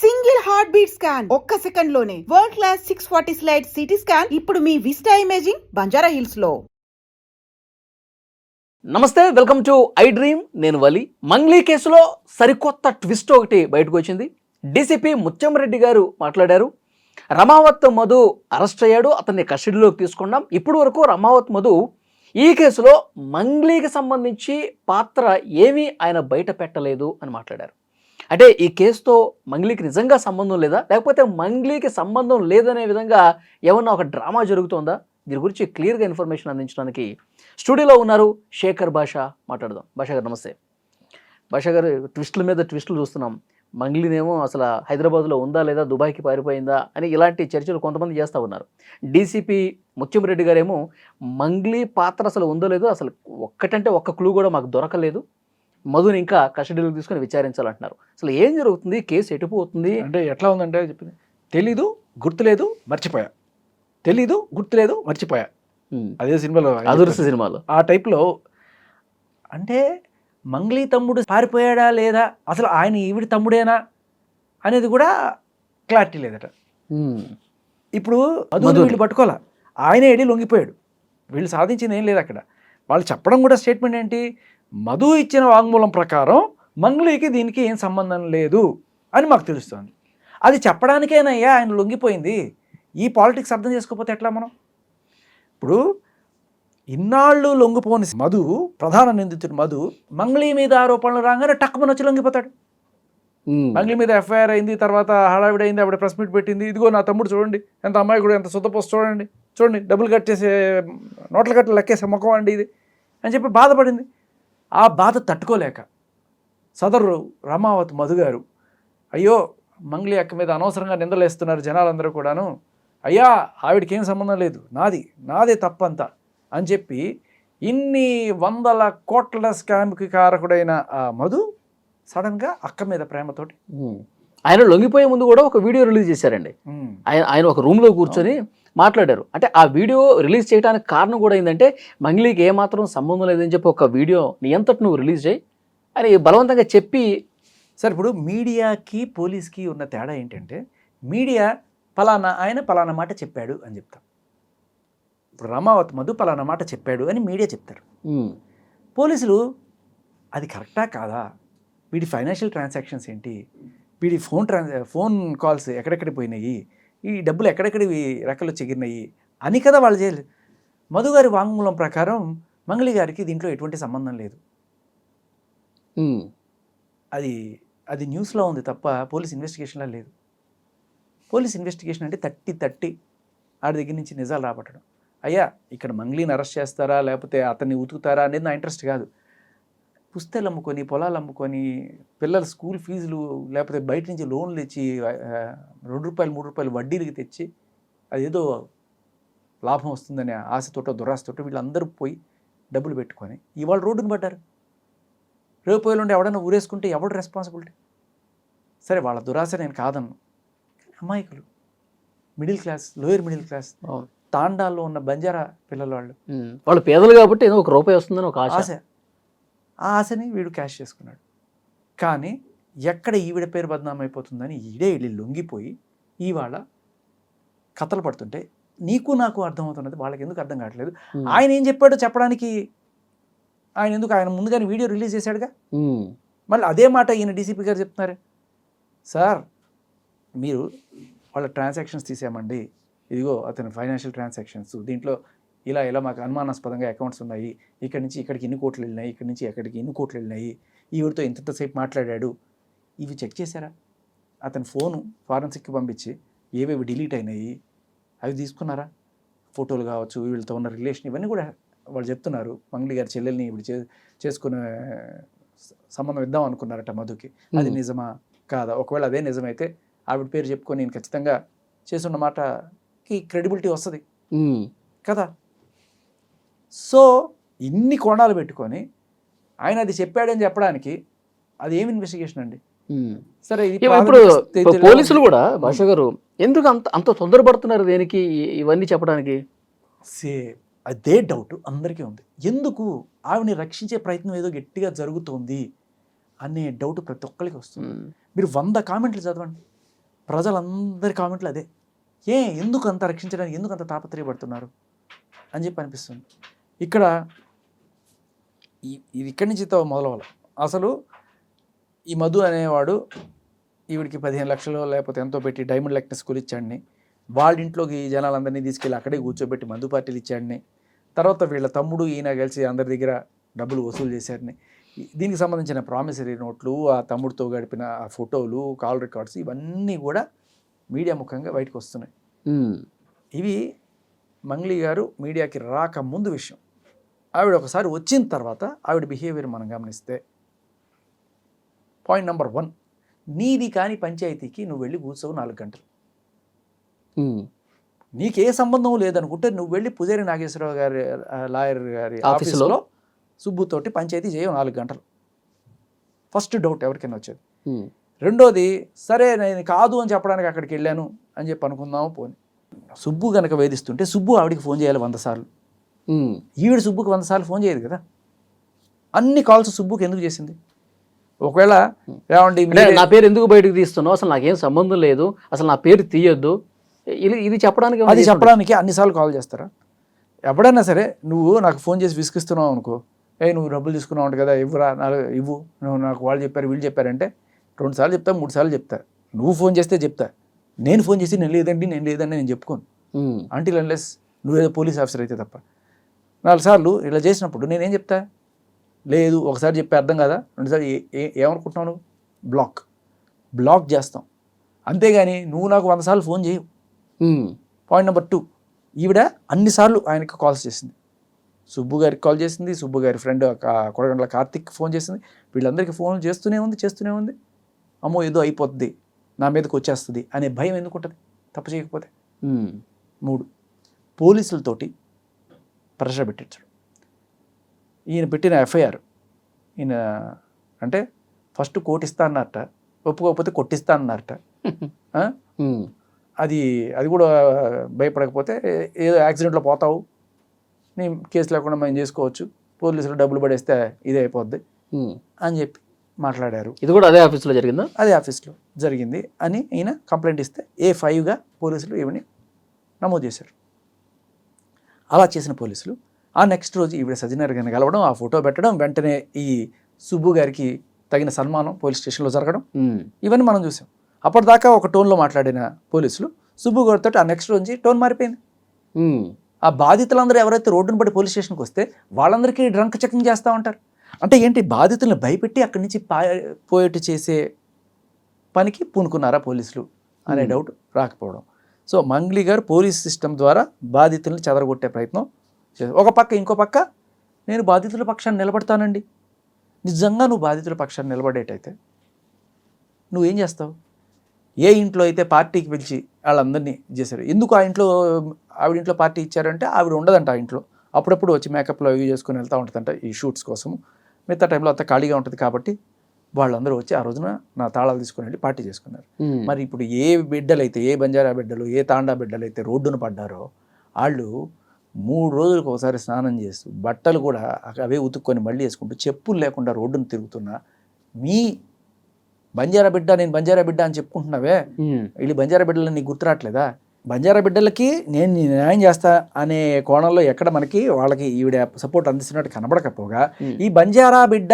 Single heart beat scan ఒక్క second లోనే world class 640 slide CT scan ఇప్పుడు మీ vista imaging Banjara hills లో. నమస్తే, వెల్కమ్ టు ఐ డ్రీమ్. నేను వలి. మంగ్లీ కేసులో సరికొత్త ట్విస్ట్ ఒకటి బయటకు వచ్చింది. డీసీపీ ముత్యంరెడ్డి గారు మాట్లాడారు. రమావత్ మధు అరెస్ట్ అయ్యాడు, అతన్ని కస్టడీలోకి తీసుకున్నాం. ఇప్పటి వరకు రమావత్ మధు ఈ కేసులో మంగ్లీకి సంబంధించి పాత్ర ఏమీ ఆయన బయట పెట్టలేదు అని మాట్లాడారు. అంటే ఈ కేసుతో మంగ్లీకి నిజంగా సంబంధం లేదా, లేకపోతే మంగ్లీకి సంబంధం లేదనే విధంగా ఏమన్నా ఒక డ్రామా జరుగుతుందా? దీని గురించి క్లియర్గా ఇన్ఫర్మేషన్ అందించడానికి స్టూడియోలో ఉన్నారు శేఖర్ భాషా. మాట్లాడదాం. భాషా గారు నమస్తే. భాషా గారు, ట్విస్టుల మీద ట్విస్టులు చూస్తున్నాం. మంగ్లీనేమో అసలు హైదరాబాద్లో ఉందా లేదా, దుబాయ్కి పారిపోయిందా అని ఇలాంటి చర్చలు కొంతమంది చేస్తూ ఉన్నారు. డీసీపీ ముత్యంరెడ్డి గారేమో మంగ్లీ పాత్ర అసలు ఉందో లేదో, అసలు ఒక్కటంటే ఒక్క క్లూ కూడా మాకు దొరకలేదు, మధుని ఇంకా కస్టడీలోకి తీసుకొని విచారించాలంటున్నారు. అసలు ఏం జరుగుతుంది, కేసు ఎటుపోతుంది అంటే ఎట్లా ఉందంటే చెప్పింది, తెలీదు, గుర్తులేదు, మర్చిపోయా, తెలీదు, గుర్తులేదు, మర్చిపోయా. అదే సినిమాలో, అదృష్ట సినిమాలో ఆ టైప్లో. అంటే మంగ్లీ తమ్ముడు పారిపోయాడా లేదా, అసలు ఆయన ఈవిడి తమ్ముడేనా అనేది కూడా క్లారిటీ లేదట. ఇప్పుడు మధు వీళ్ళు పట్టుకోవాలా, ఆయనే వెళ్ళి లొంగిపోయాడు. వీళ్ళు సాధించింది ఏం లేదు అక్కడ. వాళ్ళు చెప్పడం కూడా స్టేట్మెంట్ ఏంటి, మధు ఇచ్చిన వాంగ్మూలం ప్రకారం మంగ్లీకి దీనికి ఏం సంబంధం లేదు అని మాకు తెలుస్తుంది. అది చెప్పడానికేనయ్యా ఆయన లొంగిపోయింది. ఈ పాలిటిక్స్ అర్థం చేసుకోకపోతే ఎట్లా మనం? ఇప్పుడు ఇన్నాళ్ళు లొంగిపోని మధు, ప్రధాన నిందితుడు మధు, మంగ్లీ మీద ఆరోపణలు రాగానే టక్కుమని వచ్చి లొంగిపోతాడు. మంగ్లీ మీద ఎఫ్ఐఆర్ అయింది, తర్వాత హడావిడి అయింది, ఆవిడ ప్రెస్ మీట్ పెట్టింది, ఇదిగో నా తమ్ముడు చూడండి ఎంత అమ్మాయి కూడా ఎంత శుద్ధపోసి చూడండి, చూడండి డబ్బులు కట్టేసే నోట్ల కట్టలు లెక్కేసే ముఖం అండి ఇది అని చెప్పి బాధపడింది. ఆ బాధ తట్టుకోలేక సదరు రమావత్ మధు గారు, అయ్యో మంగ్లీ అక్క మీద అనవసరంగా నిందలేస్తున్నారు జనాలందరూ కూడాను, అయ్యా ఆవిడకి ఏం సంబంధం లేదు, నాదే తప్పంతా అని చెప్పి ఇన్ని వందల కోట్ల స్కామ్కి కారకుడైన ఆ మధు సడన్గా అక్క మీద ప్రేమతోటి ఆయన లొంగిపోయే ముందు కూడా ఒక వీడియో రిలీజ్ చేశారండి. ఆయన ఒక రూమ్లో కూర్చొని మాట్లాడారు. అంటే ఆ వీడియో రిలీజ్ చేయడానికి కారణం కూడా ఏంటంటే, మంగ్లీకి ఏమాత్రం సంబంధం లేదని చెప్పి ఒక వీడియో నీ అంతటి నువ్వు రిలీజ్ చేయి అని బలవంతంగా చెప్పి. సార్, ఇప్పుడు మీడియాకి పోలీస్కి ఉన్న తేడా ఏంటంటే, మీడియా పలానా ఆయన పలానా మాట చెప్పాడు అని చెప్తాం. ఇప్పుడు రమావత్ మధు పలానా మాట చెప్పాడు అని మీడియా చెప్తారు. పోలీసులు అది కరెక్టా కాదా, వీడి ఫైనాన్షియల్ ట్రాన్సాక్షన్స్ ఏంటి, వీడి ఫోన్ కాల్స్ ఎక్కడెక్కడికి పోయినాయి, ఈ డబ్బులు ఎక్కడెక్కడి రెక్కలు చెగిరినాయి అని కదా వాళ్ళు చేయలేదు. మధు గారి వాంగ్మూలం ప్రకారం మంగ్లీ గారికి దీంట్లో ఎటువంటి సంబంధం లేదు. అది న్యూస్లో ఉంది తప్ప పోలీస్ ఇన్వెస్టిగేషన్లో లేదు. పోలీస్ ఇన్వెస్టిగేషన్ అంటే తట్టి ఆడి దగ్గర నుంచి నిజాలు రాబట్టడం. అయ్యా ఇక్కడ మంగ్లీని అరెస్ట్ చేస్తారా లేకపోతే అతన్ని ఉతుకుతారా అనేది నా ఇంట్రెస్ట్ కాదు. పుస్తకాలు అమ్ముకొని, పొలాలు అమ్ముకొని, పిల్లల స్కూల్ ఫీజులు లేకపోతే బయట నుంచి లోన్లు తెచ్చి ₹2, ₹3 వడ్డీలకి తెచ్చి అదేదో లాభం వస్తుందనే ఆశతోటో దురాశతోటో వీళ్ళందరూ పోయి డబ్బులు పెట్టుకొని ఇవాళ రోడ్డును పడ్డారు. రేపు ఉండి ఎవడన్నా ఊరేసుకుంటే ఎవడు రెస్పాన్సిబిలిటీ? సరే, వాళ్ళ దురాశ నేను కాదన్ను. అమాయకులు, middle class, lower middle class, తాండాల్లో ఉన్న బంజారా పిల్లలు, వాళ్ళు పేదలు కాబట్టి ఏదో ₹1 వస్తుందని ఒక ఆశ. ఆ ఆశని వీడు క్యాష్ చేసుకున్నాడు. కానీ ఎక్కడ ఈవిడ పేరు బదనామైపోతుందని ఈడే వెళ్ళి లొంగిపోయి ఇవాళ కథలు పడుతుంటే నీకు నాకు అర్థమవుతున్నది, వాళ్ళకి ఎందుకు అర్థం కావట్లేదు? ఆయన ఏం చెప్పాడో చెప్పడానికి ఆయన ముందుగానే వీడియో రిలీజ్ చేశాడుగా. మళ్ళీ అదే మాట ఈయన డీసీపీ గారు చెప్తున్నారు, సార్ మీరు వాళ్ళ ట్రాన్సాక్షన్స్ తీసామండి, ఇదిగో అతని ఫైనాన్షియల్ ట్రాన్సాక్షన్స్, దీంట్లో ఇలా మాకు అనుమానాస్పదంగా అకౌంట్స్ ఉన్నాయి, ఇక్కడి నుంచి ఇక్కడికి ఇన్ని కోట్లు వెళ్ళినాయి, ఇక్కడి నుంచి ఎక్కడికి ఇన్ని కోట్లు వెళ్ళినాయి, ఈవిడితో ఇంతసేపు మాట్లాడాడు, ఇవి చెక్ చేశారా? అతని ఫోను ఫారెన్సిక్కి పంపించి ఏవేవి డిలీట్ అయినాయి అవి తీసుకున్నారా? ఫోటోలు కావచ్చు, వీళ్ళతో ఉన్న రిలేషన్, ఇవన్నీ కూడా వాళ్ళు చెప్తున్నారు. మంగ్లీ గారి చెల్లెల్ని ఇప్పుడు చేసుకునే సంబంధం ఇద్దాం అనుకున్నారట మధుకి. అది నిజమా కాదా? ఒకవేళ అదే నిజమైతే ఆవిడ పేరు చెప్పుకొని నేను ఖచ్చితంగా చేసున్న మాటకి క్రెడిబిలిటీ వస్తుంది కదా. సో ఇన్ని కోణాలు పెట్టుకొని ఆయన అది చెప్పాడని చెప్పడానికి అది ఏమి ఇన్వెస్టిగేషన్ అండి? సరే, ఇప్పుడు పోలీసులు కూడా భాష గారు ఎందుకు అంత తొందరపడుతున్నారు దేనికి ఇవన్నీ చెప్పడానికి? అదే డౌట్ అందరికీ ఉంది. ఎందుకు ఆవిని రక్షించే ప్రయత్నం ఏదో గట్టిగా జరుగుతోంది అనే డౌట్ ప్రతి ఒక్కరికి వస్తుంది. మీరు 100 కామెంట్లు చదవండి, ప్రజలందరి కామెంట్లు అదే, ఎందుకు అంత రక్షించడానికి ఎందుకు అంత తాపత్రయపడుతున్నారు అని చెప్పి అనిపిస్తుంది. ఇక్కడ ఇది ఇక్కడి నుంచి మొదలవ్వాలి. అసలు ఈ మధు అనేవాడు ఈవిడికి 15 లక్షలు లేకపోతే ఎంతో పెట్టి డైమండ్ లెక్నెస్ స్కూల్ ఇచ్చాడిని, వాళ్ళ ఇంట్లోకి ఈ జనాలందరినీ తీసుకెళ్ళి అక్కడే కూర్చోబెట్టి మందు పార్టీలు ఇచ్చాడిని, తర్వాత వీళ్ళ తమ్ముడు ఈయన కలిసి అందరి దగ్గర డబ్బులు వసూలు చేశారని, దీనికి సంబంధించిన ప్రామిసరీ నోట్లు, ఆ తమ్ముడితో గడిపిన ఆ ఫోటోలు, కాల్ రికార్డ్స్ ఇవన్నీ కూడా మీడియా ముఖంగా బయటకు వస్తున్నాయి. ఇవి మంగ్లీ గారు మీడియాకి రాకముందు విషయం. ఆవిడ ఒకసారి వచ్చిన తర్వాత ఆవిడ బిహేవియర్ మనం గమనిస్తే, పాయింట్ నెంబర్ 1, నీది కాని పంచాయతీకి నువ్వు వెళ్ళి కూర్చోవు 4 గంటలు. నీకే సంబంధం లేదనుకుంటే నువ్వు వెళ్ళి పుజారి నాగేశ్వరరావు గారి లాయర్ గారి ఆఫీసులో సుబ్బుతోటి పంచాయతీ చేయవు 4 గంటలు. ఫస్ట్ డౌట్ ఎవరికైనా వచ్చేది. రెండోది, సరే నేను కాదు అని చెప్పడానికి అక్కడికి వెళ్ళాను అని చెప్పి అనుకుందాము పోని. సుబ్బు కనుక వేధిస్తుంటే సుబ్బు ఆవిడికి ఫోన్ చేయాలి 100 సార్లు. ఈవిడ సుబ్బుకి 100 సార్లు ఫోన్ చేయదు కదా. అన్ని కాల్స్ సుబ్బుకి ఎందుకు చేసింది? ఒకవేళ ఏమండి నా పేరు ఎందుకు బయటకు తీస్తున్నావు, అసలు నాకేం సంబంధం లేదు, అసలు నా పేరు తీయొద్దు, ఇది చెప్పడానికి, అది చెప్పడానికి అన్నిసార్లు కాల్ చేస్తారా? ఎప్పుడైనా సరే నువ్వు నాకు ఫోన్ చేసి విసిగిస్తున్నావు అనుకో, నువ్వు డబ్బులు తీసుకున్నావు అంట కదా, ఇవ్వరా, ఇవ్వు, నువ్వు నాకు వాళ్ళు చెప్పారు వీళ్ళు చెప్పారంటే 2 సార్లు చెప్తా, 3 సార్లు చెప్తా. నువ్వు ఫోన్ చేస్తే చెప్తా, నేను ఫోన్ చేసి నేను లేదండి నేను చెప్పుకోను. అంటిల్ అన్లెస్ నువ్వేదో పోలీస్ ఆఫీసర్ అయితే తప్ప. 4 సార్లు ఇలా చేసినప్పుడు నేనేం చెప్తా? లేదు, ఒకసారి చెప్పి అర్థం కదా, 2 సార్లు ఏమనుకుంటున్నావు నువ్వు? బ్లాక్ చేస్తాం. అంతేగాని నువ్వు నాకు 100 సార్లు ఫోన్ చేయవు. పాయింట్ నెంబర్ 2, ఈవిడ అన్నిసార్లు ఆయనకి కాల్స్ చేసింది. సుబ్బు గారికి కాల్ చేసింది, సుబ్బు గారి ఫ్రెండ్ కొడగండ్ల కార్తిక్ ఫోన్ చేసింది, వీళ్ళందరికీ ఫోన్ చేస్తూనే ఉంది. అమ్మో ఏదో అయిపోద్ది, నా మీదకి వచ్చేస్తుంది అనే భయం ఎందుకు ఉంటుంది తప్పు చేయకపోతే? 3, పోలీసులతోటి ప్రెషర్ పెట్టించడం. ఈయన పెట్టిన ఎఫ్ఐఆర్, ఈయన అంటే ఫస్ట్ కోర్టు ఇస్తా అన్నారట, ఒప్పుకోకపోతే కొట్టిస్తా అన్నారట. అది కూడా భయపడకపోతే ఏదో యాక్సిడెంట్లో పోతావు, నీ కేసు లేకుండా మేము చేసుకోవచ్చు, పోలీసులు డబ్బులు పడేస్తే ఇదే అయిపోద్ది అని చెప్పి మాట్లాడారు. ఇది కూడా అదే ఆఫీస్లో జరిగిందా? అదే ఆఫీస్లో జరిగింది అని ఈయన కంప్లైంట్ ఇస్తే A5గా పోలీసులు ఈవిని నమోదు చేశారు. అలా చేసిన పోలీసులు ఆ నెక్స్ట్ రోజు ఈవిడ సజ్జనర్ గారిని కలవడం, ఆ ఫోటో పెట్టడం, వెంటనే ఈ సుబ్బు గారికి తగిన సన్మానం పోలీస్ స్టేషన్లో జరగడం, ఇవన్నీ మనం చూసాం. అప్పటిదాకా ఒక టోన్లో మాట్లాడిన పోలీసులు సుబ్బు గారితో ఆ నెక్స్ట్ రోజు టోన్ మారిపోయింది. ఆ బాధితులందరూ ఎవరైతే రోడ్డును పడి పోలీస్ స్టేషన్కి వస్తే వాళ్ళందరికీ డ్రంక్ చెకింగ్ చేస్తూ ఉంటారు. అంటే ఏంటి, బాధితులను భయపెట్టి అక్కడి నుంచి పోయేట్టు చేసే పనికి పూనుకున్నారా పోలీసులు అనే డౌట్ రాకపోవడం. సో మంగ్లీ గారు పోలీస్ సిస్టమ్ ద్వారా బాధితులను చెదరగొట్టే ప్రయత్నం చేశారు. ఒక పక్క, ఇంకో పక్క నేను బాధితుల పక్షాన్ని నిలబడతానండి. నిజంగా నువ్వు బాధితుల పక్షాన్ని నిలబడేటైతే నువ్వేం చేస్తావు? ఏ ఇంట్లో అయితే పార్టీకి పిలిచి వాళ్ళందరినీ చేశారు, ఎందుకు ఆ ఇంట్లో ఆవిడింట్లో పార్టీ ఇచ్చారంటే ఆవిడ ఉండదంట ఆ ఇంట్లో, అప్పుడప్పుడు వచ్చి మేకప్లో అవి చేసుకుని వెళ్తూ ఉంటుందంట ఈ షూట్స్ కోసము. మిగతా టైంలో అంతా ఖాళీగా ఉంటుంది కాబట్టి వాళ్ళందరూ వచ్చి ఆ రోజున నా తాళాలు తీసుకుని వెళ్ళి పార్టీ చేసుకున్నారు. మరి ఇప్పుడు ఏ బిడ్డలైతే, ఏ బంజారా బిడ్డలు, ఏ తాండా బిడ్డలు అయితే రోడ్డున పడ్డారో వాళ్ళు 3 రోజులకు ఒకసారి స్నానం చేస్తూ బట్టలు కూడా అవే ఉతుక్కొని మళ్ళీ వేసుకుంటూ చెప్పులు లేకుండా రోడ్డును తిరుగుతున్నా మీ బంజారా బిడ్డ, నేను బంజారా బిడ్డ అని చెప్పుకుంటున్నావే, వీళ్ళు బంజారా బిడ్డలని నీకు గుర్తురాట్లేదా? బంజారా బిడ్డలకి నేను న్యాయం చేస్తా అనే కోణంలో ఎక్కడ మనకి వాళ్ళకి ఈవిడ సపోర్ట్ అందిస్తున్నట్టు కనబడకపోగా, ఈ బంజారా బిడ్డ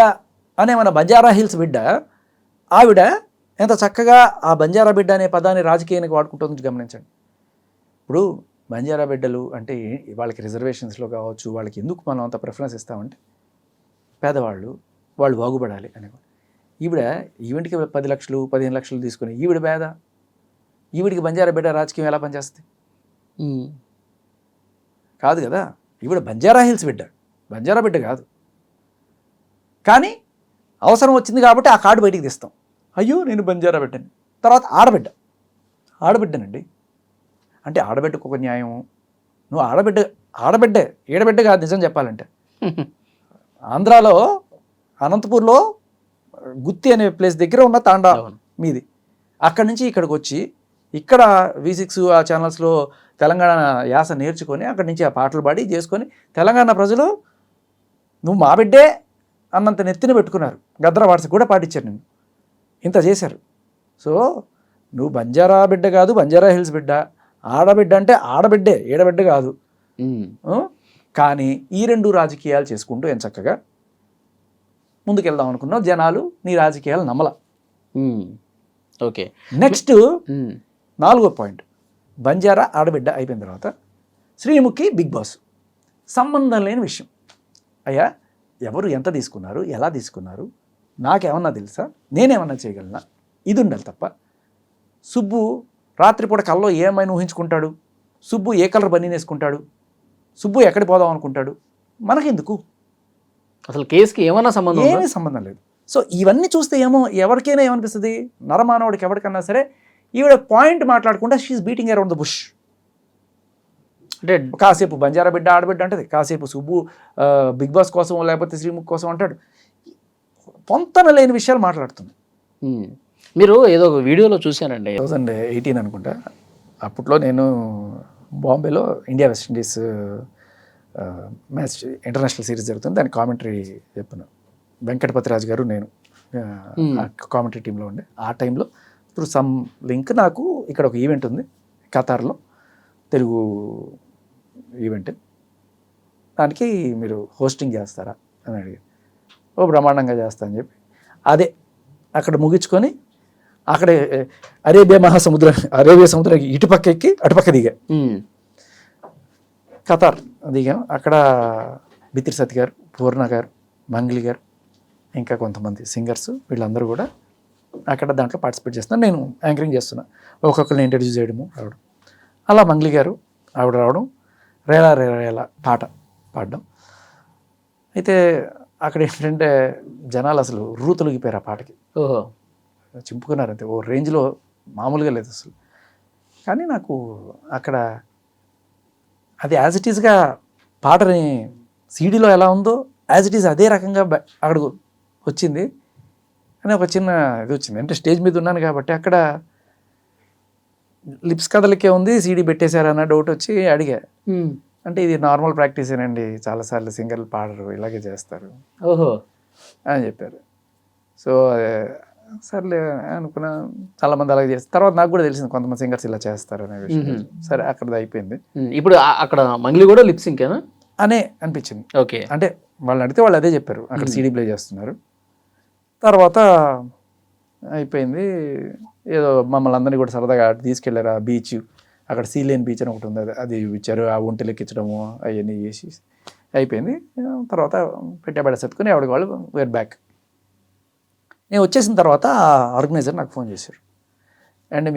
అనే మన బంజారా హిల్స్ బిడ్డ ఆవిడ ఎంత చక్కగా ఆ బంజారా బిడ్డ అనే పదాన్ని రాజకీయానికి వాడుకుంటుంది గమనించండి. ఇప్పుడు బంజారా బిడ్డలు అంటే వాళ్ళకి రిజర్వేషన్స్లో కావచ్చు, వాళ్ళకి ఎందుకు మనం అంత ప్రిఫరెన్స్ ఇస్తామంటే పేదవాళ్ళు, వాళ్ళు బాగుపడాలి అనేవాళ్ళు. ఈవిడికి 10 లక్షలు 15 లక్షలు తీసుకుని ఈవిడ పేద, ఈవిడికి బంజారా బిడ్డ రాజకీయం ఎలా పనిచేస్తుంది? కాదు కదా. ఈవిడ బంజారా హిల్స్ బిడ్డ, బంజారా బిడ్డ కాదు. కానీ అవసరం వచ్చింది కాబట్టి ఆ కార్డు బయటికి తీస్తాం, అయ్యో నేను బంజారా బిడ్డని. తర్వాత ఆడబిడ్డనండి అంటే ఆడబిడ్డకు ఒక న్యాయం. నువ్వు ఆడబిడ్డే, ఈడబిడ్డ కాదు నిజం చెప్పాలంటే. ఆంధ్రాలో అనంతపూర్లో గుత్తి అనే ప్లేస్ దగ్గర ఉన్న తాండా మీది, అక్కడి నుంచి ఇక్కడికి వచ్చి ఇక్కడ V6 ఆ ఛానల్స్లో తెలంగాణ యాస నేర్చుకొని అక్కడి నుంచి ఆ పాటలు పాడి చేసుకొని తెలంగాణ ప్రజలు నువ్వు మా బిడ్డే అన్నంత నెత్తిన పెట్టుకున్నారు. గద్ర వాట్స్ కూడా పాటించారు, నేను ఇంత చేశారు. సో నువ్వు బంజారా బిడ్డ కాదు, బంజారా హిల్స్ బిడ్డ, ఆడబిడ్డ అంటే ఆడబిడ్డే, ఏడబిడ్డ కాదు. కానీ ఈ రెండు రాజకీయాలు చేసుకుంటూ ఎంత చక్కగా ముందుకెళ్దాం అనుకున్నావు. జనాలు నీ రాజకీయాలు నమ్మల. ఓకే, నెక్స్ట్ 4వ పాయింట్, బంజారా ఆడబిడ్డ అయిపోయిన తర్వాత శ్రీముఖి బిగ్ బాస్. సంబంధం లేని విషయం. అయ్యా, ఎవరు ఎంత తీసుకున్నారు, ఎలా తీసుకున్నారు, నాకేమన్నా తెలుసా, నేనేమన్నా చేయగలనా, ఇది ఉండాలి తప్ప. సుబ్బు రాత్రిపూట కల్లో ఏమైనా ఊహించుకుంటాడు, సుబ్బు ఏ కలర్ బన్నీ వేసుకుంటాడు, సుబ్బు ఎక్కడికి పోదాం అనుకుంటాడు, మనకెందుకు? అసలు కేసుకి ఏమన్నా సంబంధం? ఏమీ సంబంధం లేదు. సో ఇవన్నీ చూస్తే ఎవరికైనా ఏమనిపిస్తుంది, నరమానవుడికి ఎవరికన్నా సరే, ఈవిడ పాయింట్ మాట్లాడకుండా she's beating around the bush. అంటే కాసేపు బంజారా బిడ్డ ఆడబిడ్డ అంటది, కాసేపు సుబ్బు బిగ్ బాస్ కోసం లేకపోతే శ్రీముఖ్ కోసం అంటాడు. పొంతన లేని విషయాలు మాట్లాడుతుంది. మీరు ఏదో ఒక వీడియోలో చూశానండి, 2018 అనుకుంటా. అప్పట్లో నేను బాంబేలో India West Indies match international series జరుగుతుంది, దాని కామెంటరీ చెప్పాను. వెంకటపతిరాజు గారు నేను కామెంటరీ టీంలో ఉండే. ఆ టైంలో త్రూ సమ్ లింక్ నాకు ఇక్కడ ఒక ఈవెంట్ ఉంది ఖతార్లో, తెలుగు ఈవెంట్, దానికి మీరు హోస్టింగ్ చేస్తారా అని అడిగారు. ఓ బ్రహ్మాండంగా చేస్తా అని చెప్పి అదే అక్కడ ముగించుకొని అక్కడే అరేబియా సముద్రం ఇటుపక్క ఎక్కి అటుపక్క దిగా ఖతార్ దిగాం. అక్కడ బిత్రి సత్ గారు, పూర్ణ గారు, మంగ్లీ గారు, ఇంకా కొంతమంది సింగర్స్, వీళ్ళందరూ కూడా అక్కడ దాంట్లో పార్టిసిపేట్ చేస్తున్నారు. నేను యాంకరింగ్ చేస్తున్నా, ఒక్కొక్కరిని ఇంట్రడ్యూస్ చేయడము రావడం. అలా మంగ్లీ గారు ఆవిడ రావడం, రేలా రేలా పాట పాడడం. అయితే అక్కడ ఏంటంటే జనాలు అసలు తొలగిపోయారు ఆ పాటకి. ఓహో, చింపుకున్నారు అంతే, ఓ రేంజ్లో మామూలుగా లేదు అసలు. కానీ నాకు అక్కడ అది యాజ్ ఇట్ ఈస్గా పాటని సీడీలో ఎలా ఉందో యాజ్ ఇట్ ఈస్ అదే రకంగా అక్కడ వచ్చింది అని ఒక చిన్న ఇది వచ్చింది. అంటే స్టేజ్ మీద ఉన్నాను కాబట్టి అక్కడ లిప్స్ కదలికే ఉంది, సీడీ పెట్టేశారన్న డౌట్ వచ్చి అడిగా. అంటే ఇది నార్మల్ ప్రాక్టీసేనండి, చాలాసార్లు సింగర్లు పాడరు, ఇలాగే చేస్తారు ఓహో అని చెప్పారు. సో సర్లే అనుకున్నా, చాలామంది అలాగే చేస్తారు. తర్వాత నాకు కూడా తెలిసింది కొంతమంది సింగర్స్ ఇలా చేస్తారు అనే విషయం. సరే అక్కడది అయిపోయింది. ఇప్పుడు అక్కడ మంగ్లీ కూడా లిప్ సింకేనా అనే అనిపించింది. ఓకే, అంటే వాళ్ళని అడిగితే వాళ్ళు అదే చెప్పారు, అక్కడ సీడీ ప్లే చేస్తున్నారు. తర్వాత అయిపోయింది. ఏదో మమ్మల్ని అందరినీ కూడా సరదాగా తీసుకెళ్లారు. ఆ బీచ్, అక్కడ సీలేన్ బీచ్ అని ఒకటి ఉంది, అది ఇచ్చారు. ఆ ఒంటెలు ఎక్కించడము అవన్నీ చేసి అయిపోయింది. తర్వాత పెట్టబడి సత్తుకుని ఆవిడకి వాళ్ళు వేర్ బ్యాక్. నేను వచ్చేసిన తర్వాత ఆర్గనైజర్ నాకు ఫోన్ చేశారు. అండ్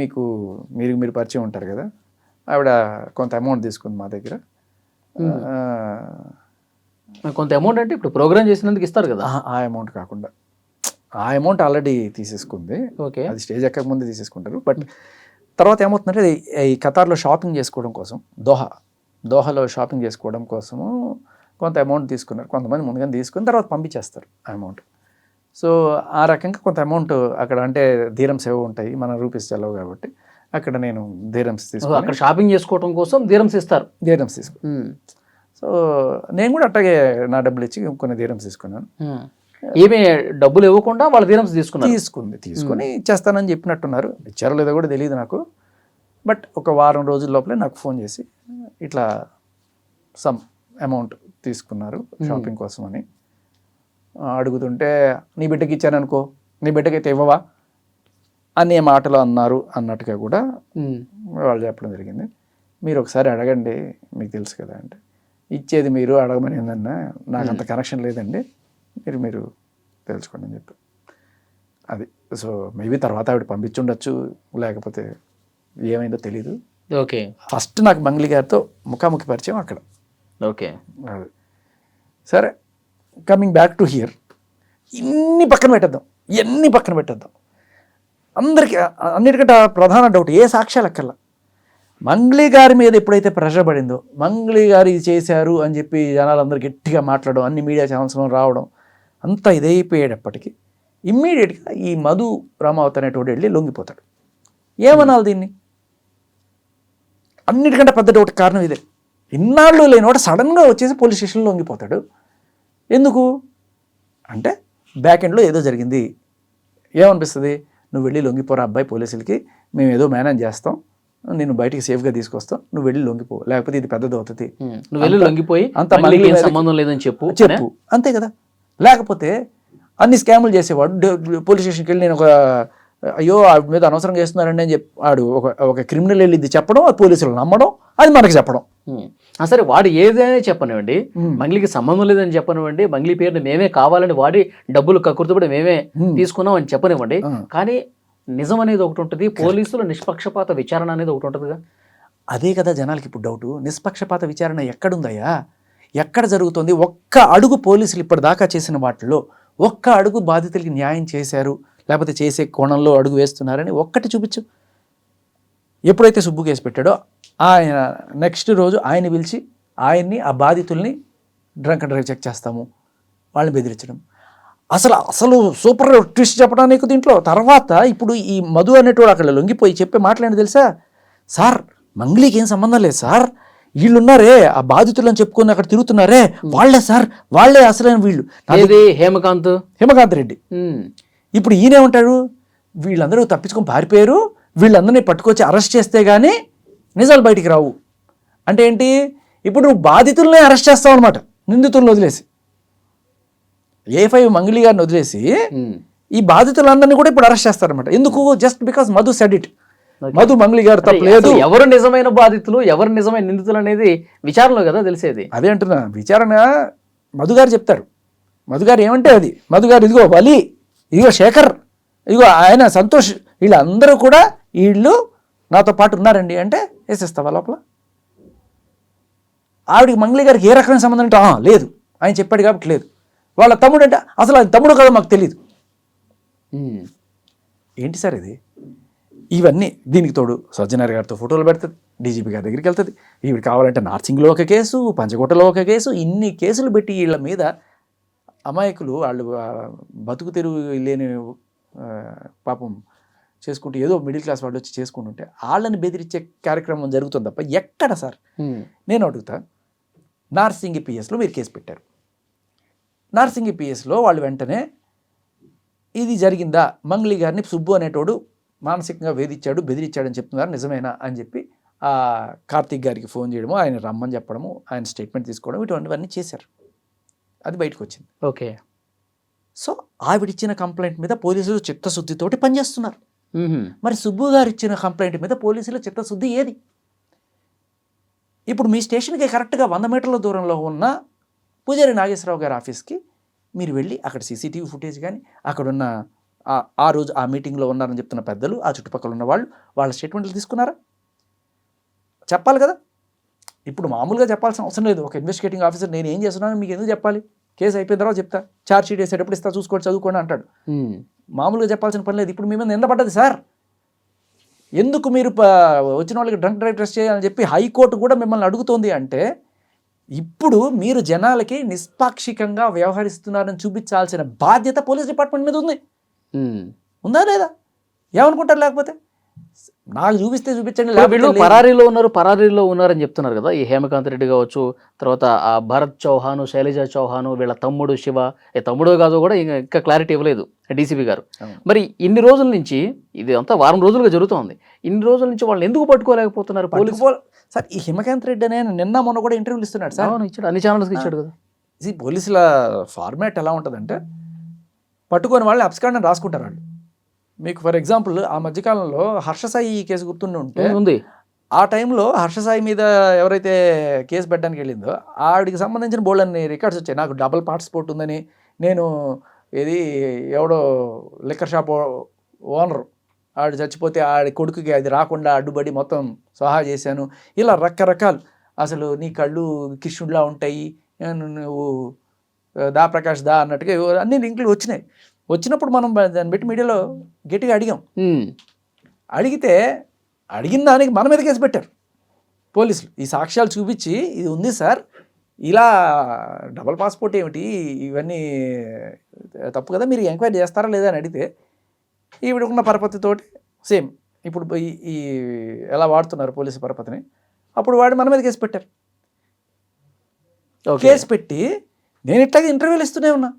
మీరు పరిచయం ఉంటారు కదా, ఆవిడ కొంత అమౌంట్ తీసుకుంది మా దగ్గర. కొంత అమౌంట్ అంటే ఇప్పుడు ప్రోగ్రామ్ చేసినందుకు ఇస్తారు కదా, ఆ అమౌంట్ కాకుండా ఆ అమౌంట్ ఆల్రెడీ తీసేసుకుంది. ఓకే, అది స్టేజ్ ఎక్కక ముందే తీసేసుకుంటారు. బట్ తర్వాత ఏమవుతుందంటే ఈ ఖతార్లో షాపింగ్ చేసుకోవడం కోసం, దోహాలో షాపింగ్ చేసుకోవడం కోసము కొంత అమౌంట్ తీసుకున్నారు. కొంతమంది ముందుగానే తీసుకుని తర్వాత పంపించేస్తారు ఆ అమౌంట్. సో ఆ రకంగా కొంత అమౌంట్ అక్కడ, అంటే ధీరమ్స్ ఏవో ఉంటాయి, మన రూపీస్ చల్లవు కాబట్టి అక్కడ నేను ధీరమ్స్ తీసుకుని అక్కడ షాపింగ్ చేసుకోవడం కోసం ధీరమ్స్ ఇస్తారు. ధీరమ్స్ తీసుకుని, సో నేను కూడా అట్లాగే నా డబ్బులు ఇచ్చి కొన్ని ధీరమ్స్ తీసుకున్నాను. ఏమీ డబ్బులు ఇవ్వకుండా వాళ్ళ ధీరమ్స్ తీసుకుని ఇచ్చేస్తానని చెప్పినట్టున్నారు. ఇచ్చారో లేదో కూడా తెలియదు నాకు. బట్ ఒక వారం రోజుల లోపలే నాకు ఫోన్ చేసి ఇట్లా సమ్ అమౌంట్ తీసుకున్నారు షాపింగ్ కోసం అని అడుగుతుంటే, నీ బిడ్డకి ఇచ్చాననుకో, నీ బిడ్డకైతే ఇవ్వవా అనే మాటలు అన్నారు అన్నట్టుగా కూడా వాళ్ళు చెప్పడం జరిగింది. మీరు ఒకసారి అడగండి, మీకు తెలుసు కదా అంటే, ఇచ్చేది మీరు, అడగమని ఏందన్నా, నాకు అంత కనెక్షన్ లేదండి, మీరు తెలుసుకోండి అని చెప్పి అది. సో మేబీ తర్వాత ఆవిడ పంపించుండొచ్చు, లేకపోతే ఏమైందో తెలీదు. ఓకే, ఫస్ట్ నాకు మంగ్లీ గారితో ముఖాముఖి పరిచయం అక్కడ. ఓకే, అది సరే. కమింగ్ బ్యాక్ టు హియర్, ఇన్ని పక్కన పెట్టేద్దాం. అందరికీ అన్నిటికంటే ప్రధాన డౌట్, ఏ సాక్ష్యాలు అక్కర్లా, మంగ్లీ గారి మీద ఎప్పుడైతే ప్రెషర్ పడిందో, మంగ్లీ గారు ఇది చేశారు అని చెప్పి జనాలందరూ గట్టిగా మాట్లాడడం, అన్ని మీడియా ఛానల్స్లో రావడం, అంతా ఇదైపోయేటప్పటికీ ఇమ్మీడియట్గా ఈ మధు రామావత్ అనేటోడు వెళ్ళి లొంగిపోతాడు. ఏమనాలి దీన్ని? అన్నిటికంటే పెద్ద డౌట్ కారణం ఇదే. ఇన్నాళ్ళు లేనివాడు సడన్గా వచ్చేసి పోలీస్ స్టేషన్లో లొంగిపోతాడు. ఎందుకు అంటే బ్యాక్ ఎండ్లో ఏదో జరిగింది. ఏమనిపిస్తుంది, నువ్వు వెళ్ళి లొంగిపోరా అబ్బాయి పోలీసులకి, మేము ఏదో మేనేజ్ చేస్తాం, నేను బయటికి సేఫ్గా తీసుకొస్తాం, నువ్వు వెళ్ళి లొంగిపో, లేకపోతే ఇది పెద్దది అవుతుంది, నువ్వు వెళ్ళి లొంగిపోయి అంత మంగ్లీకి ఏం సంబంధం లేదని చెప్పు. అంతే కదా. లేకపోతే అన్ని స్కాములు చేసేవాడు పోలీస్ స్టేషన్కి వెళ్ళి నేను అయ్యో ఆవిడ మీద అనవసరంగా చేస్తున్నారండి అని చెప్పి ఆడు ఒక క్రిమినల్ వెళ్ళి ఇది చెప్పడం, పోలీసులు నమ్మడం, అది మనకి చెప్పడం. సరే వాడు ఏదైనా చెప్పనివ్వండి, మంగ్లీకి సంబంధం లేదని చెప్పనివ్వండి, మంగ్లీ పేరుని మేమే కావాలని వాడి డబ్బులు కక్కుర్తిపడి మేమే తీసుకున్నాం అని చెప్పనివ్వండి, కానీ నిజం అనేది ఒకటి ఉంటుంది, పోలీసుల నిష్పక్షపాత విచారణ అనేది ఒకటి ఉంటుందిగా. అదే కదా జనాలకి ఇప్పుడు డౌటు. నిష్పక్షపాత విచారణ ఎక్కడుందయ్యా, ఎక్కడ జరుగుతుంది? ఒక్క అడుగు పోలీసులు ఇప్పటిదాకా చేసిన వాటిల్లో ఒక్క అడుగు బాధితులకి న్యాయం చేశారు, లేకపోతే చేసే కోణంలో అడుగు వేస్తున్నారని ఒక్కటి చూపించు. ఎప్పుడైతే సుబ్బు కేసు పెట్టాడో ఆయన నెక్స్ట్ రోజు ఆయన పిలిచి ఆయన్ని ఆ బాధితుల్ని డ్రంక్ అండ్ డ్రైవ్ చెక్ చేస్తాము, వాళ్ళని బెదిరించడం. అసలు సూపర్ ట్విస్ట్ చెప్పడానికి దీంట్లో. తర్వాత ఇప్పుడు ఈ మధు అనేటోడు అక్కడ లొంగిపోయి చెప్పే మాట్లాడి తెలుసా, సార్ మంగ్లీకి ఏం సంబంధం లేదు సార్, వీళ్ళున్నారే ఆ బాధితులని చెప్పుకొని అక్కడ తిరుగుతున్నారే వాళ్ళే సార్, వాళ్ళే అసలైన వీళ్ళు. హేమకాంత్ రెడ్డి. ఇప్పుడు ఈయనేమంటాడు, వీళ్ళందరూ తప్పించుకొని పారిపోయారు, వీళ్ళందరినీ పట్టుకొచ్చి అరెస్ట్ చేస్తే కానీ నిజాలు బయటికి రావు. అంటే ఏంటి, ఇప్పుడు నువ్వు బాధితులనే అరెస్ట్ చేస్తావు అనమాట, నిందితులను వదిలేసి. A5 మంగ్లీ గారిని వదిలేసి ఈ బాధితులందరినీ కూడా ఇప్పుడు అరెస్ట్ చేస్తారనమాట. ఎందుకు? Just because Madhu said it. Madhu Mangli గారు తప్పలేదు. ఎవరు నిజమైన బాధితులు, ఎవరు నిజమైన నిందితులు అనేది విచారణలో కదా తెలిసేది. అదే అంటున్నా, విచారణ మధు గారు చెప్తారు. మధు గారు ఏమంటే అది, మధు గారు ఇదిగో వలి, ఇదిగో శేఖర్, ఇదిగో ఆయన సంతోష్, వీళ్ళందరూ కూడా వీళ్ళు నాతో పాటు ఉన్నారండి అంటే వేసేస్తావా లోపల? ఆవిడికి మంగ్లీ గారికి ఏ రకమైన సంబంధం అంటే లేదు, ఆయన చెప్పాడు కాబట్టి లేదు. వాళ్ళ తమ్ముడు అంటే అసలు ఆయన తమ్ముడు కదా మాకు తెలియదు. ఏంటి సార్ ఇది? ఇవన్నీ దీనికి తోడు సజ్జనార్ గారితో ఫోటోలు పెడుతుంది, డీజీపీ గారి దగ్గరికి వెళ్తుంది, ఈవిడ కావాలంటే నార్సింగ్లో ఒక కేసు, పంచకోటలో ఒక కేసు, ఇన్ని కేసులు పెట్టి వీళ్ళ మీద అమాయకులు వాళ్ళు బతుకు తెరువు లేని పాపం చేసుకుంటూ ఏదో మిడిల్ క్లాస్ వాళ్ళు వచ్చి చేసుకుంటుంటే వాళ్ళని బెదిరించే కార్యక్రమం జరుగుతుంది తప్ప ఎక్కడ సార్? నేను అడుగుతా, నార్సింగి పిఎస్లో మీరు కేసు పెట్టారు, నార్సింగి పిఎస్లో వాళ్ళు వెంటనే ఇది జరిగిందా, మంగ్లీ గారిని సుబ్బు అనేటోడు మానసికంగా వేధించాడు, బెదిరించాడని చెప్తున్నారు, నిజమేనా అని చెప్పి ఆ కార్తీక్ గారికి ఫోన్ చేయడము, ఆయన రమ్మని చెప్పడము, ఆయన స్టేట్మెంట్ తీసుకోవడం, ఇటువంటివన్నీ చేశారు. అది బయటకు వచ్చింది. ఓకే. సో ఆవిడిచ్చిన కంప్లైంట్ మీద పోలీసులు చిత్తశుద్ధితోటి పనిచేస్తున్నారు. మరి సుబ్బు గారు ఇచ్చిన కంప్లైంట్ మీద పోలీసుల చిత్తశుద్ధి ఏది? ఇప్పుడు మీ స్టేషన్కి కరెక్ట్గా 100 మీటర్ల దూరంలో ఉన్న పూజారి నాగేశ్వరరావు గారి ఆఫీస్కి మీరు వెళ్ళి అక్కడ సీసీటీవీ ఫుటేజ్ కానీ అక్కడున్న ఆ రోజు ఆ మీటింగ్లో ఉన్నారని చెప్తున్న పెద్దలు, ఆ చుట్టుపక్కల ఉన్న వాళ్ళు, వాళ్ళ స్టేట్మెంట్లు తీసుకున్నారా? చెప్పాలి కదా. ఇప్పుడు మామూలుగా చెప్పాల్సిన అవసరం లేదు. ఒక ఇన్వెస్టిగేటింగ్ ఆఫీసర్ నేను ఏం చేస్తున్నాను మీకు ఎందుకు చెప్పాలి, కేసు అయిపోయిన తర్వాత చెప్తా, ఛార్జ్ షీట్ వేసేటప్పుడు ఇస్తా, చూసుకోండి చదువుకోండి అంటాడు. మామూలుగా చెప్పాల్సిన పని లేదు. ఇప్పుడు మీ మీద నింద పడ్డది సార్, ఎందుకు మీరు వచ్చిన వాళ్ళకి డ్రంక్ డ్రైవ్ టెస్ట్ చేయాలని చెప్పి హైకోర్టు కూడా మిమ్మల్ని అడుగుతోంది అంటే, ఇప్పుడు మీరు జనాలకి నిష్పాక్షికంగా వ్యవహరిస్తున్నారని చూపించాల్సిన బాధ్యత పోలీస్ డిపార్ట్మెంట్ మీద ఉంది. ఉందా లేదా? ఏమనుకుంటారు? లేకపోతే నాకు చూపిస్తే చూపించండి. వీళ్ళు పరారీలో ఉన్నారని చెప్తున్నారు కదా, ఈ హేమకాంత్ రెడ్డి కావచ్చు, తర్వాత ఆ భరత్ చౌహాను, శైలజ చౌహాను, వీళ్ళ తమ్ముడు శివ, తమ్ముడు కాదు కూడా ఇంకా క్లారిటీ ఇవ్వలేదు డీసీపీ గారు. మరి ఇన్ని రోజుల నుంచి, ఇది అంతా వారం రోజులుగా జరుగుతోంది, ఇన్ని రోజుల నుంచి వాళ్ళని ఎందుకు పట్టుకోలేకపోతున్నారు పోలీసు? సార్ ఈ హేమకాంత్ రెడ్డి అనే నిన్న మొన్న కూడా ఇంటర్వ్యూలు ఇస్తున్నాడు సార్. ఇచ్చాడు, అన్ని ఛానల్స్కి ఇచ్చాడు కదా. ఇది పోలీసుల ఫార్మాట్ ఎలా ఉంటుందంటే, పట్టుకొని వాళ్ళని అబ్స్కాండ్ రాసుకుంటారు వాళ్ళు. మీకు ఫర్ ఎగ్జాంపుల్ ఆ మధ్యకాలంలో హర్షసాయి కేసు గుర్తుండి ఉంటే ఉంది, ఆ టైంలో హర్షసాయి మీద ఎవరైతే కేసు పెట్టడానికి వెళ్ళిందో ఆవిడికి సంబంధించిన బోల్డ్ అన్ని రికార్డ్స్ వచ్చాయి. నాకు డబుల్ పార్టిసిపేట్ ఉందని, నేను ఇది ఎవడో లిక్కర్ షాప్ ఓనర్ ఆడు చచ్చిపోతే ఆడి కొడుకుకి అది రాకుండా అడ్డుపడి మొత్తం సహా చేశాను, ఇలా రకరకాలు. అసలు నీ కళ్ళు కృష్ణుడిలా ఉంటాయి, నువ్వు దా ప్రకాష్ దా అన్నట్టుగా అన్ని లింకులు వచ్చినాయి. వచ్చినప్పుడు మనం దాన్ని బట్టి మీడియాలో గట్టిగా అడిగాం. అడిగితే అడిగిన దానికి మన మీద కేసు పెట్టారు పోలీసులు. ఈ సాక్ష్యాలు చూపించి ఇది ఉంది సార్, ఇలా డబల్ పాస్పోర్ట్ ఏమిటి, ఇవన్నీ తప్పు కదా, మీరు ఎంక్వైరీ చేస్తారా లేదా అని అడిగితే ఈవిడకున్న పరపతితోటి సేమ్ ఇప్పుడు ఈ ఎలా వాడుతున్నారు పోలీసు పరపతిని, అప్పుడు వాడి మన మీద కేసు పెట్టారు. కేసు పెట్టి నేను ఇట్లాగే ఇంటర్వ్యూలు ఇస్తూనే ఉన్నా,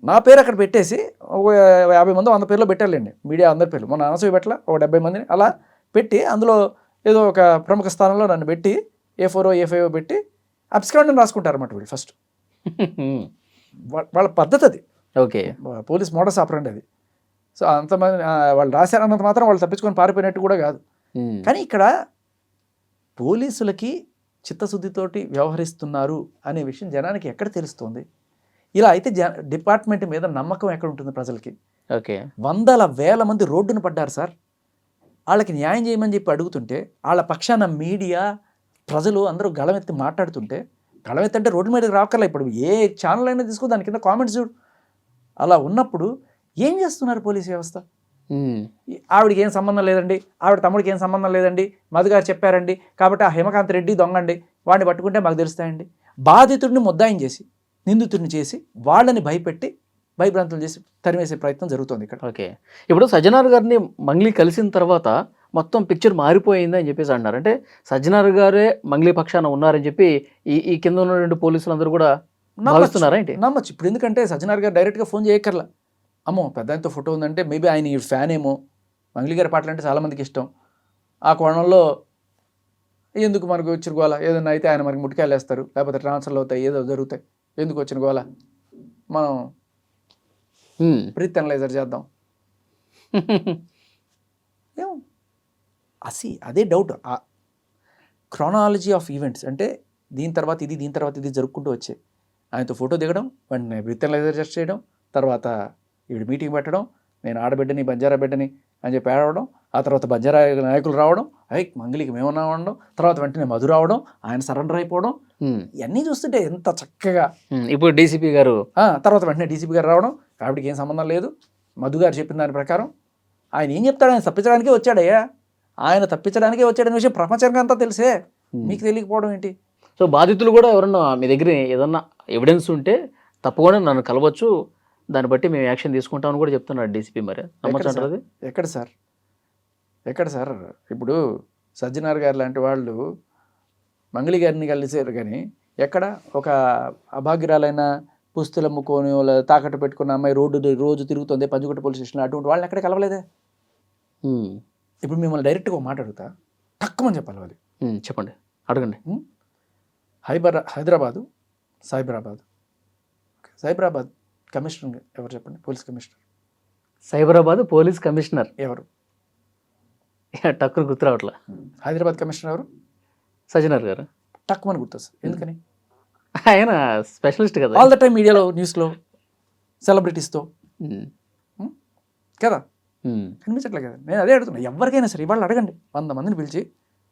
నా పేరు అక్కడ పెట్టేసి ఒక 50 మంది 100 పేర్లో పెట్టాలండి, మీడియా అందరి పేర్లు. మొన్న అనసూయ పెట్టల ఒక 70 మందిని అలా పెట్టి అందులో ఏదో ఒక ప్రముఖ స్థానంలో నన్ను పెట్టి A4 A5 పెట్టి అబ్స్కాండ్ అని రాసుకుంటారు అన్నమాట వీళ్ళు ఫస్ట్. వాళ్ళ పద్ధతి అది, ఓకే, పోలీస్ మోడస్ ఆపరండి అది. సో అంతమంది వాళ్ళు రాశారన్నంత మాత్రం వాళ్ళు తప్పించుకొని పారిపోయినట్టు కూడా కాదు. కానీ ఇక్కడ పోలీసులకి చిత్తశుద్ధితోటి వ్యవహరిస్తున్నారు అనే విషయం జనానికి ఎక్కడ తెలుస్తుంది? ఇలా అయితే డిపార్ట్మెంట్ మీద నమ్మకం ఎక్కడ ఉంటుంది ప్రజలకి? ఓకే, వందల వేల మంది రోడ్డున పడ్డారు సార్. వాళ్ళకి న్యాయం చేయమని చెప్పి అడుగుతుంటే వాళ్ళ పక్షాన మీడియా ప్రజలు అందరూ గళమెత్తి మాట్లాడుతుంటే, గళమెత్తి అంటే రోడ్డు మీదకి రాకర్లే, ఇప్పుడు ఏ ఛానల్ అయినా తీసుకో దాని కింద కామెంట్స్ చూడు. అలా ఉన్నప్పుడు ఏం చేస్తున్నారు పోలీస్ వ్యవస్థ? ఆవిడకి ఏం సంబంధం లేదండి, ఆవిడ తమ్ముడికి ఏం సంబంధం లేదండి, మధు గారు చెప్పారండి కాబట్టి ఆ హిమకాంత్ రెడ్డి దొంగండి, వాడిని పట్టుకుంటే మాకు తెలుస్తాయండి. బాధితుడిని ముద్దాయం చేసి నిందితుడిని చేసి వాళ్ళని భయపెట్టి భయభ్రాంతులు చేసి తరిమేసే ప్రయత్నం జరుగుతుంది ఇక్కడ. ఓకే, ఇప్పుడు సజ్జనార్ గారిని మంగ్లీ కలిసిన తర్వాత మొత్తం పిక్చర్ మారిపోయింది అని చెప్పేసి అన్నారు. అంటే సజ్జనార్ గారే మంగ్లీ పక్షాన ఉన్నారని చెప్పి ఈ కింద ఉన్న 2 పోలీసులందరూ కూడా భావిస్తున్నారా ఏంటి? నమ్మచ్చు. ఇప్పుడు ఎందుకంటే సజ్జనార్ గారు డైరెక్ట్గా ఫోన్ చేయక్కర్లా. అమ్మో పెద్ద ఆయనతో ఫోటో ఉందంటే మేబీ ఆయన ఈ ఫ్యాన్ ఏమో, మంగ్లీ గారి పాటలు అంటే చాలామందికి ఇష్టం. ఆ కోణంలో ఎందుకు మనకు వచ్చిన గోల, ఏదైనా అయితే ఆయన మనకి ముట్టికాయలు వేస్తారు, లేకపోతే ట్రాన్స్ఫర్లు అవుతాయి, ఏదో జరుగుతాయి, ఎందుకు వచ్చిన గోల, మనం బ్రీత్ అనలైజర్ చేద్దాం. ఏమో అదే డౌట్. క్రానాలజీ ఆఫ్ ఈవెంట్స్ అంటే దీని తర్వాత ఇది, దీని తర్వాత ఇది జరుపుకుంటూ వచ్చాయి. ఆయనతో ఫోటో దిగడం, వెంటనే బ్రీత్ అనలైజర్ టెస్ట్ చేయడం, తర్వాత వీడు మీటింగ్ పెట్టడం, నేను ఆడబిడ్డని బంజారా బిడ్డని అని చెప్పి ఆడవడం, ఆ తర్వాత బంజారా నాయకులు రావడం, మంగళికి మేమన్నా ఉండడం, తర్వాత వెంటనే మధు రావడం, ఆయన సరెండర్ అయిపోవడం, ఇవన్నీ చూస్తుంటే ఎంత చక్కగా. ఇప్పుడు డీసీపీ గారు తర్వాత వెంటనే డీసీపీ గారు రావడం, ఆవిడకి ఏం సంబంధం లేదు, మధు గారు చెప్పిన దాని ప్రకారం ఆయన ఏం చెప్తాడు, ఆయన తప్పించడానికే వచ్చాడయ్యా, ఆయన తప్పించడానికే వచ్చాడనే విషయం ప్రపంచానికి అంతా తెలిసే, మీకు తెలియకపోవడం ఏంటి? సో బాధితులు కూడా ఎవరన్నా మీ దగ్గర ఏదన్నా ఎవిడెన్స్ ఉంటే తప్పకుండా నన్ను కలవచ్చు, దాన్ని బట్టి మేము యాక్షన్ తీసుకుంటామని కూడా చెప్తున్నాడు డీసీపీ. మరి నమ్మచ్చంటారు? ఎక్కడ సార్ ఇప్పుడు సజ్జనార్ గారు లాంటి వాళ్ళు మంగళి గారిని కలిసారు, కానీ ఎక్కడ ఒక అభాగ్యురాలైన పుస్తులు అమ్ముకొని తాకట్టు పెట్టుకున్న అమ్మాయి రోజు తిరుగుతుంది పంచుగుట్ట పోలీస్ స్టేషన్లో, అటువంటి వాళ్ళని ఎక్కడ కలవలేదే. ఇప్పుడు మిమ్మల్ని డైరెక్ట్గా ఒక మాట అడుగుతా, తక్కువని చెప్పాలి వాళ్ళు. చెప్పండి, అడగండి. హైదరాబాదు సైబరాబాద్ కమిషనర్ ఎవరు చెప్పండి? Police commissioner. Cyberabad police commissioner ఎవరు? టక్కును గుర్తు రావట్లా. హైదరాబాద్ కమిషనర్ ఎవరు? సజ్జనార్ గారు. టక్కుమని గుర్తొస్తుంది. ఎందుకని? ఆయన స్పెషలిస్ట్ కదా, ఆల్ ద టైం మీడియాలో, న్యూస్లో, సెలబ్రిటీస్తో కదా కనిపించట్లే కదా. నేను అదే అడుగుతున్నా, ఎవరికైనా సరే ఇవాళ అడగండి, 100 మందిని పిలిచి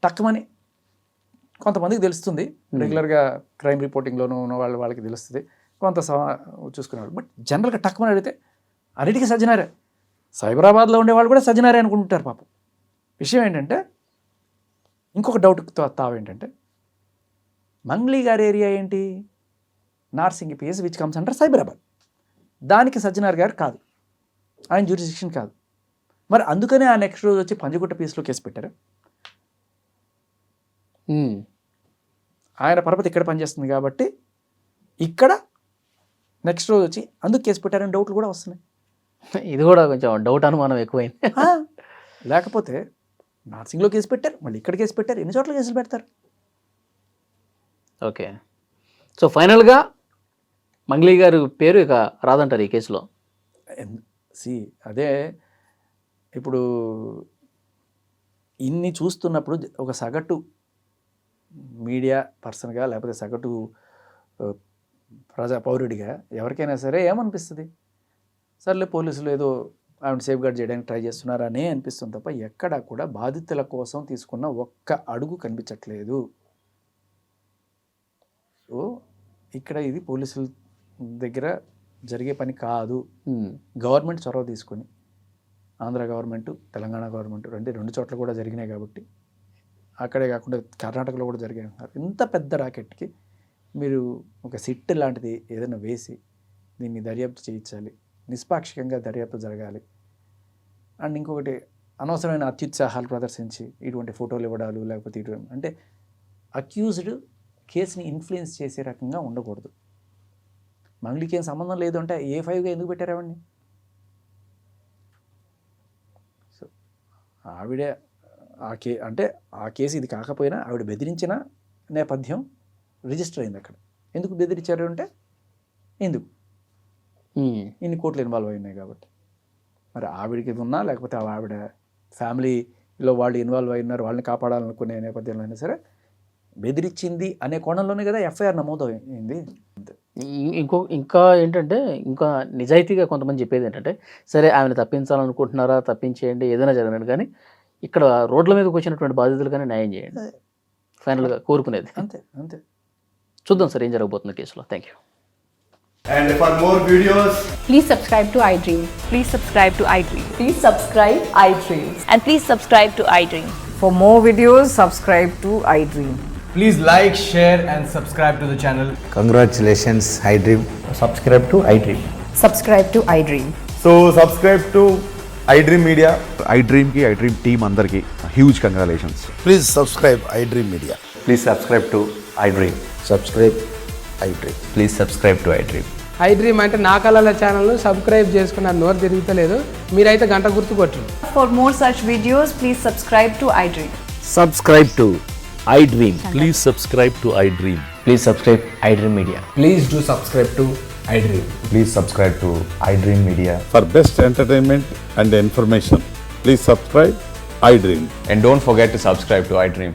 టక్కుమని, కొంతమందికి తెలుస్తుంది రెగ్యులర్గా క్రైమ్ రిపోర్టింగ్లోనూ ఉన్న వాళ్ళకి తెలుస్తుంది, కొంత చూసుకునేవాళ్ళు. బట్ జనరల్గా టక్కుమని అడిగితే అన్నిటికీ సజ్జనారే. సైబరాబాద్లో ఉండేవాళ్ళు కూడా సజ్జనారే అనుకుంటుంటారు పాపం. విషయం ఏంటంటే, ఇంకొక డౌట్ తావేంటంటే, మంగ్లీ గారి ఏరియా ఏంటి? Narsingi PS which comes under Cyberabad. దానికి సజ్జనార్ గారు కాదు, ఆయన జ్యూరిస్డిక్షన్ కాదు. మరి అందుకనే ఆ నెక్స్ట్ రోజు వచ్చి పంజగుట్ట పిఎస్లో కేసు పెట్టారు. ఆయన పరపతి ఇక్కడ పనిచేస్తుంది కాబట్టి ఇక్కడ నెక్స్ట్ రోజు వచ్చి అందుకు కేసు పెట్టారని డౌట్లు కూడా వస్తున్నాయి. ఇది కూడా కొంచెం డౌట్, అనుమానం ఎక్కువైంది. లేకపోతే నార్సింగ్లో కేసు పెట్టారు, మళ్ళీ ఇక్కడ కేసు పెట్టారు, ఎన్ని చోట్ల కేసులు పెడతారు? ఓకే, సో ఫైనల్గా మంగ్లీ గారి పేరు ఇక రాదంటారు ఈ కేసులో. అదే ఇప్పుడు ఇన్ని చూస్తున్నప్పుడు ఒక సగటు మీడియా పర్సన్గా, లేకపోతే సగటు పౌరుడిగా ఎవరికైనా సరే ఏమనిపిస్తుంది? సర్లే పోలీసులు ఏదో ఆవిడ సేఫ్ గార్డ్ చేయడానికి ట్రై చేస్తున్నారనే అనిపిస్తుంది తప్ప ఎక్కడా కూడా బాధితుల కోసం తీసుకున్న ఒక్క అడుగు కనిపించట్లేదు. సో ఇక్కడ ఇది పోలీసుల దగ్గర జరిగే పని కాదు. గవర్నమెంట్ చొరవ తీసుకొని, ఆంధ్ర గవర్నమెంట్, తెలంగాణ గవర్నమెంట్ రెండు చోట్ల కూడా జరిగినాయి కాబట్టి, అక్కడే కాకుండా కర్ణాటకలో కూడా జరిగాయి అంటున్నారు. ఇంత పెద్ద రాకెట్కి మీరు ఒక సిట్ లాంటిది ఏదైనా వేసి దీన్ని దర్యాప్తు చేయించాలి, నిష్పాక్షికంగా దర్యాప్తు జరగాలి. అండ్ ఇంకొకటి, అనవసరమైన అత్యుత్సాహాలు ప్రదర్శించి ఇటువంటి ఫోటోలు ఇవ్వడాలు, లేకపోతే ఇటువంటి అంటే అక్యూజ్డ్ కేసుని ఇన్ఫ్లుయెన్స్ చేసే రకంగా ఉండకూడదు. మంగ్లీకి ఏం సంబంధం లేదు అంటే A5గా ఎందుకు పెట్టారు ఆవిడ్ని? సో ఆవిడే అంటే ఆ కేసు ఇది కాకపోయినా ఆవిడ బెదిరించిన నేపథ్యం రిజిస్టర్ అయింది అక్కడ. ఎందుకు బెదిరించారు అంటే ఎందుకు ఇన్ని కోట్లు ఇన్వాల్వ్ అయినాయి కాబట్టి. మరి ఆవిడకి ఇది ఉన్నా లేకపోతే ఆవిడ ఫ్యామిలీలో వాళ్ళు ఇన్వాల్వ్ అయినారు, వాళ్ళని కాపాడాలనుకునే నేపథ్యంలో అయినా సరే బెదిరించింది అనే కోణంలోనే కదా ఎఫ్ఐఆర్ నమోదైంది. ఇంకా ఏంటంటే ఇంకా నిజాయితీగా కొంతమంది చెప్పేది ఏంటంటే సరే ఆమెను తప్పించాలనుకుంటున్నారా, తప్పించేయండి, ఏదైనా జరగండి, కానీ ఇక్కడ రోడ్ల మీదకి వచ్చినటువంటి బాధితులు కానీ న్యాయం చేయండి ఫైనల్గా కోరుకునేది. అంతే అంతే. చూద్దాం సార్ ఏం జరగబోతుంది కేసులో. Thank you. And for more videos, Please subscribe to iDream. Please subscribe to iDream. Please subscribe iDream. And please subscribe to iDream. For more videos, subscribe to iDream. please like, share and subscribe to the channel. Congratulations, iDream. Subscribe to iDream. Subscribe to iDream. So subscribe to iDream Media. iDream ki iDream team andarki huge congratulations. Please subscribe iDream Media. Please subscribe to iDream. Subscribe iDream. Please subscribe to iDream. iDream అంటే నా కళల channel subscribe చేసుకున్న నోరు తిరుగుతలేదు, మీరైతే గంట గుర్తు కొట్టండి. For more such videos, please subscribe to iDream. Subscribe to iDream. Please subscribe to iDream. Please subscribe iDream Media. Please do subscribe to iDream. Please subscribe to iDream Media. For best entertainment and information, please subscribe iDream. And don't forget to subscribe to iDream.